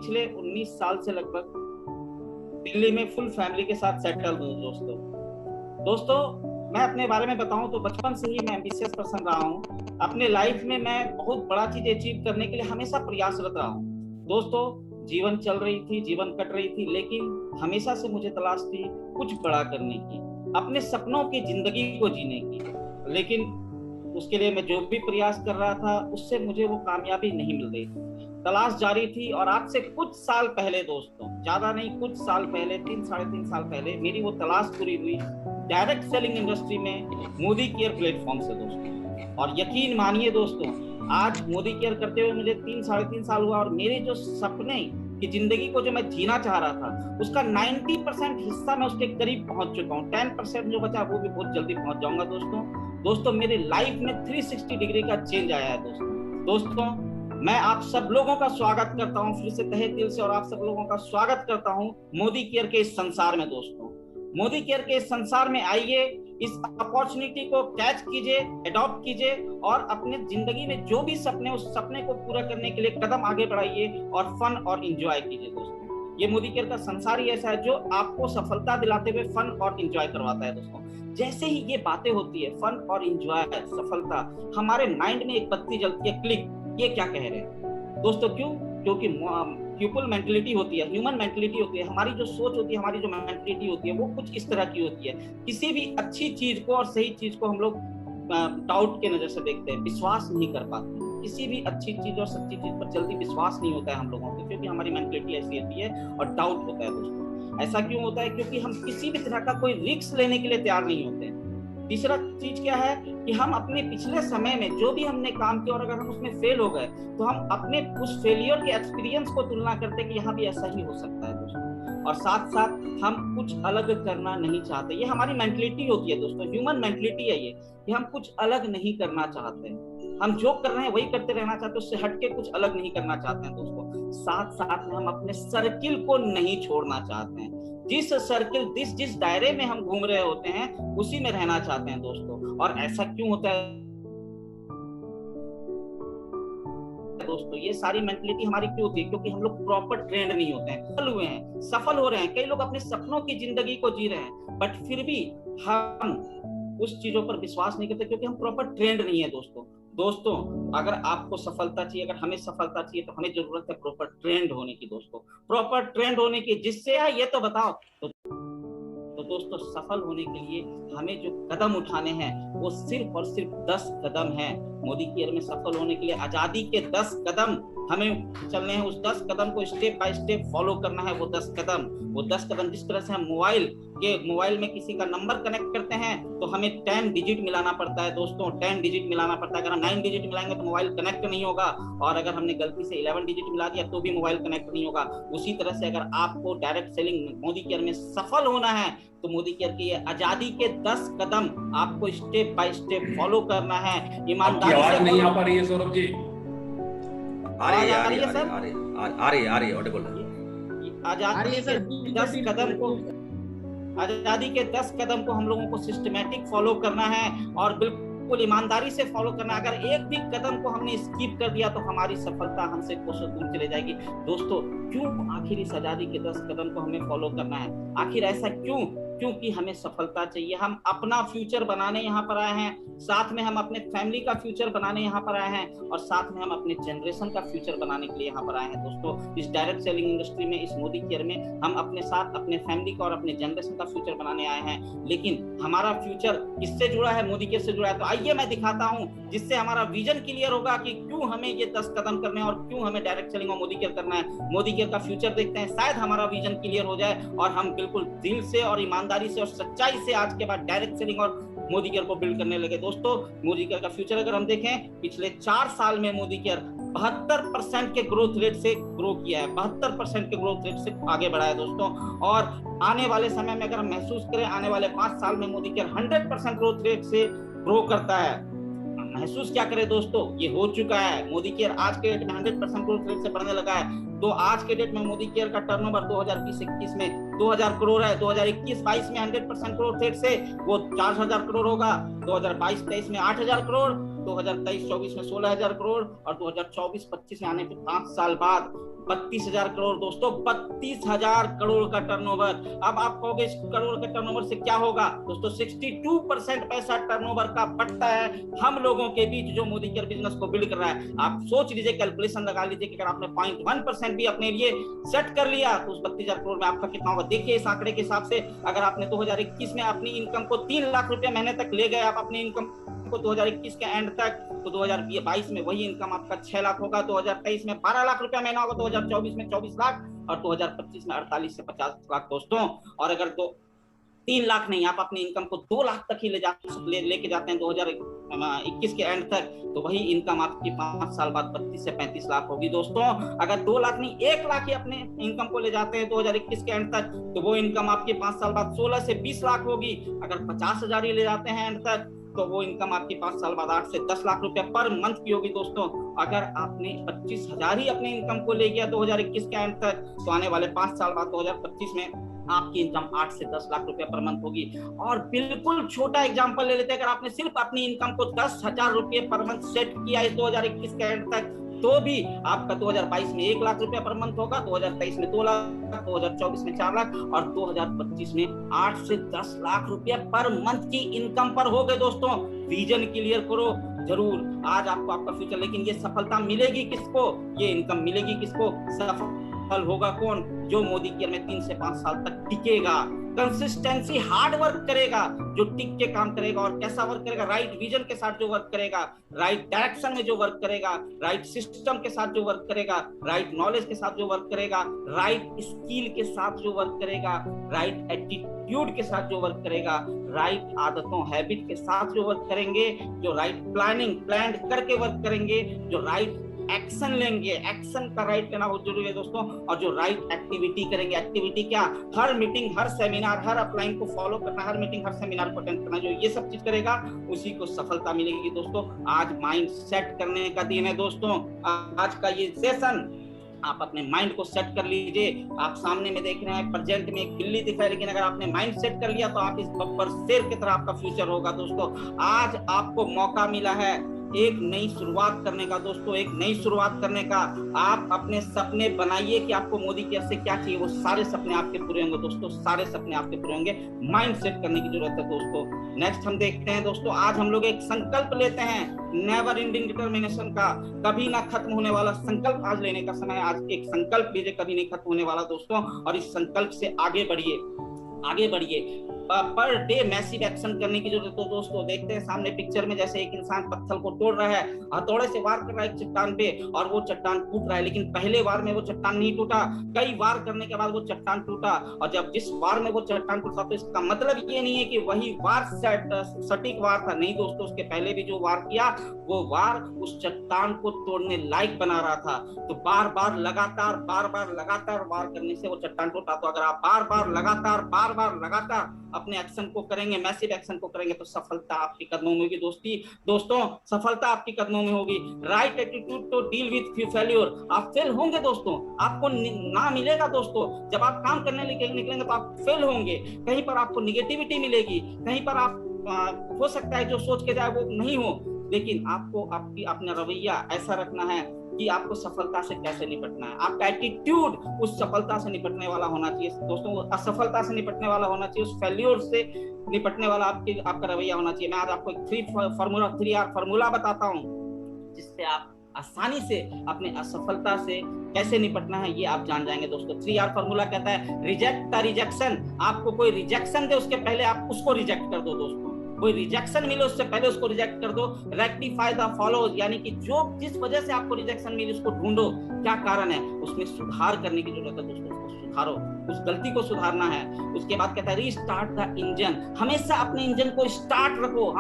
पिछले 19 साल से लगभग दिल्ली में फुल फैमिली के साथ सेटल हूँ दोस्तों। मैं अपने बारे में बताऊं तो बचपन से ही मैं एम्बिशियस पर्सन रहा हूँ। अपने लाइफ में मैं बहुत बड़ा चीज अचीव करने के लिए हमेशा प्रयासरत रहा हूँ दोस्तों। जीवन चल रही थी, जीवन कट रही थी, लेकिन हमेशा से मुझे तलाश थी कुछ बड़ा करने की, अपने सपनों की जिंदगी को जीने की। लेकिन उसके लिए मैं जो भी प्रयास कर रहा था उससे मुझे वो कामयाबी नहीं मिल रही थी। तलाश जारी थी और आज से कुछ साल पहले दोस्तों, ज्यादा नहीं, कुछ साल पहले, 3-3.5 साल पहले मेरी वो तलाश पूरी हुई डायरेक्ट सेलिंग इंडस्ट्री में मोदी केयर प्लेटफॉर्म से दोस्तों। और यकीन मानिए दोस्तों, आज मोदी केयर करते हुए मुझे 3-3.5 साल हुआ और मेरे जो सपने की जिंदगी को जो मैं जीना चाह रहा था उसका 90% हिस्सा मैं उसके करीब पहुंच चुका हूँ। 10% जो बचा वो भी बहुत जल्दी पहुंच जाऊंगा दोस्तों। मेरी लाइफ में 360 डिग्री का चेंज आया है दोस्तों। मैं आप सब लोगों का स्वागत करता हूं फिर से तहे दिल से, और आप सब लोगों का स्वागत करता हूं मोदी केयर के इस संसार में दोस्तों। मोदी केयर के इस संसार में आइए, इस अपॉर्चुनिटी को कैच कीजिए, अडॉप्ट कीजिए और अपने जिंदगी में जो भी सपने, उस सपने को पूरा करने के लिए कदम आगे बढ़ाइए और फन और एंजॉय कीजिए दोस्तों। ये मोदी केयर का संसार ही ऐसा है जो आपको सफलता दिलाते हुए फन और एंजॉय करवाता है दोस्तों। जैसे ही ये बातें होती है, फन और एंजॉय, सफलता, हमारे माइंड में एक बत्ती जलती है, क्लिक, ये क्या कह रहे हैं दोस्तों। क्यों? क्योंकि पीपल मेंटलिटी होती है, ह्यूमन मेंटलिटी होती है, हमारी जो सोच होती है, हमारी जो मेंटलिटी होती है वो कुछ इस तरह की होती है। किसी भी अच्छी चीज को और सही चीज को हम लोग डाउट के नजर से देखते हैं, विश्वास नहीं कर पाते। किसी भी अच्छी चीज और सच्ची चीज पर जल्दी विश्वास नहीं होता है हम लोगों को, क्योंकि हमारी मेंटलिटी ऐसी होती है और डाउट होता है दोस्तों। ऐसा क्यों होता है? क्योंकि हम किसी भी तरह का कोई रिस्क लेने के लिए तैयार नहीं होते। तीसरा चीज क्या है कि हम अपने पिछले समय में जो भी हमने काम किया और अगर हम उसमें फेल हो गए तो हम अपने उस फेलियर के एक्सपीरियंस को तुलना करते कि यहाँ भी ऐसा ही हो सकता है दोस्तों। और साथ साथ हम कुछ अलग करना नहीं चाहते। ये हमारी मेंटलिटी होती है दोस्तों, ह्यूमन मेंटलिटी है ये, कि हम कुछ अलग नहीं करना चाहते। हम जो कर रहे हैं वही करते रहना चाहते, उससे हटके कुछ अलग नहीं करना चाहते हैं दोस्तों। साथ साथ में हम अपने सर्किल को नहीं छोड़ना चाहते हैं। जिस सर्किल, जिस दायरे में हम घूम रहे होते हैं उसी में रहना चाहते हैं दोस्तों। और ऐसा क्यों होता है दोस्तों? ये सारी मेंटलिटी हमारी क्यों होती है? क्योंकि हम लोग प्रॉपर ट्रेंड नहीं होते हैं, सफल हुए हैं, सफल हो रहे हैं, कई लोग अपने सपनों की जिंदगी को जी रहे हैं, बट फिर भी हम उस चीजों पर विश्वास नहीं करते क्योंकि हम प्रॉपर ट्रेंड नहीं है दोस्तों। अगर आपको सफलता चाहिए, अगर हमें सफलता चाहिए तो हमें जरूरत है प्रॉपर ट्रेंड होने की दोस्तों, प्रॉपर ट्रेंड होने की। जिससे ये तो बताओ तो दोस्तों, सफल होने के लिए हमें जो कदम उठाने हैं वो सिर्फ और सिर्फ 10 कदम हैं। मोदी केयर में सफल होने के लिए आजादी के 10 कदम हमें चलने हैं। उस 10 कदम को स्टेप बाय स्टेप फॉलो करना है। वो 10 कदम जिस तरह से हम मोबाइल में किसी का नंबर कनेक्ट करते हैं तो हमें 10 डिजिट मिलाना पड़ता है दोस्तों, 10 डिजिट मिलाना पड़ता है। अगर हम 9 डिजिट मिलाएंगे तो मोबाइल कनेक्ट नहीं होगा, और अगर हमने गलती से 11 डिजिट मिला दिया तो भी मोबाइल कनेक्ट नहीं होगा। उसी तरह से अगर आपको डायरेक्ट सेलिंग मोदी केयर में सफल होना है तो मोदी केयर की आजादी के 10 कदम आपको स्टेप बाय स्टेप फॉलो करना है। ईमानदारी से। आवाज नहीं आ पा रही है सौरभ जी? आ रही है ऑडिबल। आजादी के 10 कदम को, आजादी के 10 कदम को हम लोगों को सिस्टमैटिक फॉलो करना है और बिल्कुल ईमानदारी से फॉलो करना है। अगर एक भी कदम को हमने स्किप कर दिया तो हमारी सफलता हमसे कोसों दूर चले जाएगी दोस्तों। क्यों आखिर इस आजादी के 10 कदम को हमें फॉलो करना है? आखिर ऐसा क्यों? क्योंकि हमें सफलता चाहिए। हम अपना फ्यूचर बनाने यहाँ पर आए हैं, साथ में हम अपने फैमिली का फ्यूचर बनाने यहाँ पर आए हैं, और साथ में हम अपने जनरेशन का फ्यूचर बनाने के लिए यहाँ पर आए हैं दोस्तों। इस डायरेक्ट सेलिंग इंडस्ट्री में, इस मोदी केयर में हम अपने साथ अपने फैमिली का और अपने जनरेशन का फ्यूचर बनाने आए हैं। लेकिन हमारा फ्यूचर किससे जुड़ा है? मोदी केयर से जुड़ा है। तो आइए मैं दिखाता हूँ, जिससे हमारा विजन क्लियर होगा कि क्यों हमें ये 10 कदम करने हैं और क्यों हमें डायरेक्ट सेलिंग और मोदी केयर करना है। मोदी केयर का फ्यूचर देखते हैं, शायद हमारा विजन क्लियर हो जाए और हम बिल्कुल दिल से और ईमानदारी से और सच्चाई से आज के बाद डायरेक्ट सेलिंग और मोदी केयर को बिल्ड करने लगे दोस्तों। मोदी केयर का फ्यूचर अगर हम देखें, पिछले 4 साल में मोदी केयर 72% के ग्रोथ रेट से ग्रो किया है, 72% के ग्रोथ रेट से आगे बढ़ा है दोस्तों। और आने वाले समय में अगर हम महसूस करें, आने वाले 5 साल में मोदी केयर 100% ग्रोथ रेट से ग्रो करता है। महसूस क्या करें दोस्तों, ये हो चुका है। मोदी केयर आज के डेट में 100% ग्रोथ रेट से बढ़ने लगा है। तो आज के डेट में मोदी केयर का टर्नओवर 2020-21 में 2000 करोड़ है, 2021-22 में 100% ग्रोथ रेट से वो 4000 करोड़ होगा, 2022-23 में 8000 करोड़, 2023-24 में 16,000 करोड़ और 2024-25 में आने के 5 साल बाद 32,000 करोड़। दोस्तों 32,000 करोड़ का टर्नओवर। अब आप कहोगे इस करोड़ के टर्नओवर से क्या होगा? दोस्तों 62% पैसा टर्नओवर का बढ़ता है हम लोगों के बीच जो मोदी केयर बिजनेस को बिल्ड कर रहा है। आप सोच लीजिए, कैलकुलेशन लगा लीजिए कि अगर आपने 0.1% भी अपने लिए सेट कर लिया तो उस 32,000 करोड़ में आपका कितना होगा। देखिए इस आंकड़े के हिसाब से अगर आपने 2021 में अपनी इनकम को 3 लाख रुपए महीने तक ले गए, आप अपनी इनकम को 2021 के एंड तक, तो 2022 में वही इनकम आपका 6 लाख होगा, 2023 में 12 लाख रुपया महीना होगा, 2024 में 24 लाख और 2025 में 48 से 50 लाख। दोस्तों और अगर 3 लाख नहीं, आप अपनी इनकम को 2 लाख तक ही लेके जाते हैं 2021 के एंड तक, तो वही इनकम आपकी 5 साल बाद 32 से 35 लाख होगी। दोस्तों अगर 2 लाख नहीं 1 लाख ही अपने इनकम को ले जाते हैं 2021 के एंड तक, तो वो इनकम आपकी 5 साल बाद 16 से 20 लाख होगी। अगर 50,000 ही ले जाते हैं एंड तक, तो वो इनकम आपकी 5 साल बाद 8 से 10 लाख रुपए पर मंथ की होगी। दोस्तों अगर आपने 25,000 ही अपनी इनकम को ले गया 2021 के एंड तक, तो आने वाले 5 साल बाद 2025 में आपकी इनकम 8 से 10 लाख रुपए पर मंथ होगी। और बिल्कुल छोटा एग्जांपल ले लेते हैं, अगर आपने सिर्फ अपनी इनकम को 10,000 रुपए पर मंथ सेट किया इस 2021 के एंड तक, तो भी आपका 2022 में 1 लाख रुपया पर मंथ होगा, 2023 में 2 लाख, 2024 में 4 लाख और 2025 में 8 से 10 लाख रुपया पर मंथ की इनकम पर हो गए। दोस्तों विजन क्लियर करो जरूर, आज आपको आपका फ्यूचर, लेकिन ये सफलता मिलेगी किसको, ये इनकम मिलेगी किसको? सफल होगा कौन? जो मोदी केयर में 3 से 5 साल तक टिकेगा, कंसिस्टेंसी हार्ड वर्क करेगा, जो टिक के काम करेगा। और कैसा वर्क करेगा? राइट विजन के साथ जो वर्क करेगा, राइट डायरेक्शन में जो वर्क करेगा, राइट सिस्टम के साथ जो वर्क करेगा, राइट नॉलेज के साथ जो वर्क करेगा, राइट स्किल के साथ जो वर्क करेगा, राइट एटीट्यूड के साथ जो वर्क करेगा, राइट आदतों हैबिट के साथ जो वर्क करेंगे, जो राइट प्लान करके वर्क करेंगे, जो राइट एक्शन लेंगे, एक्शन का राइट लेना बहुत जरूरी है दोस्तों, और जो राइट एक्टिविटी करेंगे। एक्टिविटी क्या? हर मीटिंग, हर सेमिनार, हर अपलाइन को फॉलो करना, हर मीटिंग, हर सेमिनार को अटेंड करना, जो ये सब चीज करेगा उसी को सफलता मिलेगी। दोस्तों आज माइंड सेट करने का दिन है। दोस्तों आज का ये सेशन आप अपने माइंड को सेट कर लीजिए। आप सामने में देख रहे हैं प्रेजेंट में एक बिल्ली दिख रहा है, लेकिन अगर आपने माइंड सेट कर लिया तो आप इस बब्बर शेर की तरह आपका फ्यूचर होगा। दोस्तों आज आपको मौका मिला है एक नई शुरुआत करने का। दोस्तों एक नई शुरुआत करने का, आप अपने सपने बनाइए कि आपको मोदी केयर से क्या चाहिए, वो सारे सपने आपके पूरे होंगे। दोस्तों सारे सपने आपके पूरे होंगे, माइंड सेट करने की जरूरत है। दोस्तों नेक्स्ट हम देखते हैं। दोस्तों आज हम लोग एक संकल्प लेते हैं, नेवर एंडिंग डिटर्मिनेशन का, कभी ना खत्म होने वाला संकल्प आज लेने का समय है। आज एक संकल्प लीजिए, कभी नहीं खत्म होने वाला दोस्तों, और इस संकल्प से आगे बढ़िए। पर डे मैसिव एक्शन करने की जरूरत है। दोस्तों देखते हैं सामने पिक्चर में, जैसे एक इंसान पत्थर को तोड़ रहा है, हथौड़े से वार कर रहा है चट्टान पे, और वो चट्टान टूट रहा है, लेकिन पहले वार में वो चट्टान नहीं टूटा, कई वार करने के बाद वो चट्टान टूटा। और जब जिस वार में वो चट्टान टूटा तो इसका मतलब ये नहीं है कि वही वार सटीक वार था, नहीं दोस्तों, उसके पहले भी जो वार किया वो वार उस चट्टान को तोड़ने लायक बना रहा था। तो बार बार लगातार वार करने से वो चट्टान टूटा। तो अगर आप बार बार लगातार अपने एक्शन को करेंगे, मैसिव एक्शन को करेंगे, तो सफलता आपके कदमों में होगी। दोस्तों सफलता आपके कदमों में होगी। Right attitude to deal with failure. आप फेल होंगे दोस्तों, आपको ना मिलेगा दोस्तों, जब आप काम करने निकलेंगे तो आप फेल होंगे, कहीं पर आपको निगेटिविटी मिलेगी, कहीं पर आप हो सकता है जो सोच के जाए वो नहीं हो, लेकिन आपको अपना रवैया ऐसा रखना है कि आपको सफलता से कैसे निपटना है। आपका एटीट्यूड उस सफलता से निपटने वाला होना चाहिए दोस्तों, वो असफलता से निपटने वाला होना चाहिए, उस फेल्योर से निपटने वाला आपका रवैया होना चाहिए। मैं आज आपको एक 3R फॉर्मूला बताता हूँ, जिससे आप आसानी से अपने असफलता से कैसे निपटना है ये आप जान जाएंगे। दोस्तों 3R फॉर्मूला कहता है रिजेक्ट द रिजेक्शन। आपको कोई रिजेक्शन दे उसके पहले आप उसको रिजेक्ट कर दो। दोस्तों कोई रिजेक्शन मिले उससे पहले उसको रिजेक्ट कर दो। रेक्टिफाई द फॉलोज, यानी कि जिस वजह से आपको रिजेक्शन मिली उसको ढूंढो, क्या कारण है, उसमें सुधार करने की जरूरत है। दोस्तों उसको सुधारो, उस गलती को सुधारना है। उसके बाद कहता है रीस्टार्ट द इंजन। हमेशा अपने इंजन को स्टार्ट रखो,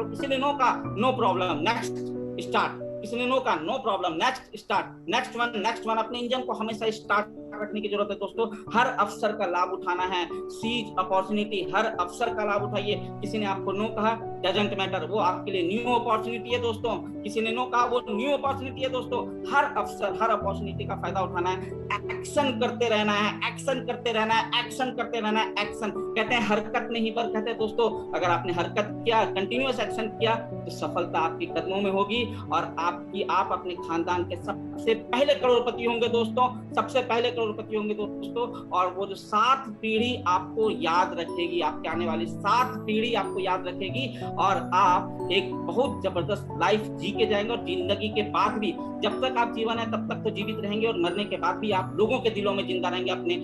किसी ने नो का नो प्रॉब्लम, नेक्स्ट स्टार्ट, किसी ने नो का no problem, next start, next one. अपने इंजन को हमेशा स्टार्ट रखने की जरूरत है दोस्तों। हर अवसर का लाभ उठाना है, सीज अपॉर्चुनिटी, हर अवसर का लाभ उठाइए। किसी ने आपको नो कहा, डजंट मैटर, वो आपके लिए न्यू अपॉर्चुनिटी है दोस्तों। किसी ने नो कहा, वो न्यू अपॉर्चुनिटी है दोस्तों। हर अवसर, हर अपॉर्चुनिटी का फायदा उठाना है, एक्शन करते रहना है, एक्शन करते रहना है, एक्शन करते रहना है। एक्शन कहते हैं हरकत नहीं बरकत है दोस्तों। अगर आपने हरकत किया, कंटिन्यूअस एक्शन किया, तो सफलता आपके कदमों में होगी और आप अपने खानदान के सबसे पहले करोड़पति होंगे दोस्तों, सबसे पहले करोड़पति होंगे दोस्तों। और वो जो 7 पीढ़ी आपको याद रखेगी, आपके आने वाली 7 पीढ़ी आपको याद रखेगी और आप एक बहुत जबरदस्त लाइफ जी के जाएंगे। और जिंदगी के बाद भी, जब तक आप जीवन है तब तक तो जीवित रहेंगे और मरने के बाद भी आप लोगों के दिलों में जिंदा रहेंगे, अपने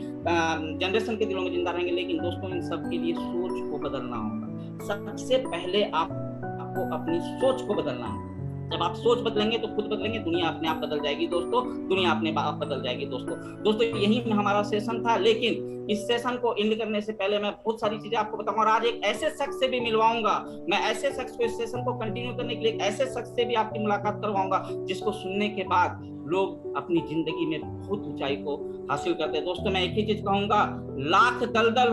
जनरेशन के दिलों में जिंदा रहेंगे। लेकिन दोस्तों इन सब के लिए सोच को बदलना होगा। सबसे पहले आपको अपनी सोच को बदलना है। जब आप सोच बदलेंगे तो खुद बदलेंगे, दुनिया अपने आप बदल जाएगी दोस्तों, दुनिया अपने आप बदल जाएगी दोस्तों। यही हमारा सेशन था। लेकिन इस सेशन को एंड करने से पहले मैं बहुत सारी चीजें आपको बताऊंगा और आज एक ऐसे शख्स से भी मिलवाऊंगा। मैं ऐसे शख्स को, इस सेशन को कंटिन्यू करने के लिए ऐसे शख्स से भी आपकी मुलाकात करवाऊंगा जिसको सुनने के बाद लोग अपनी जिंदगी में बहुत ऊंचाई को हासिल करते हैं। दोस्तों मैं एक ही चीज कहूंगा, लाख दलदल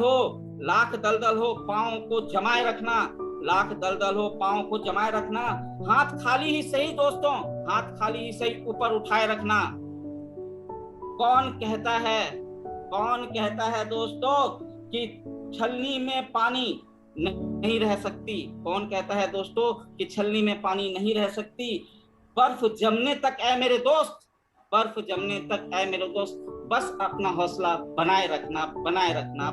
हो, पांव को जमाए रखना, लाख दलदल हो, पांव को जमाए रखना, हाथ खाली ही सही दोस्तों, हाथ खाली ही सही ऊपर उठाए रखना। कौन कहता है दोस्तों कि छलनी में पानी नहीं रह सकती? कौन कहता है दोस्तों कि छलनी में पानी नहीं रह सकती? बर्फ जमने तक ऐ मेरे दोस्त, बर्फ जमने तक ऐ मेरे दोस्त, बस अपना हौसला बनाए रखना।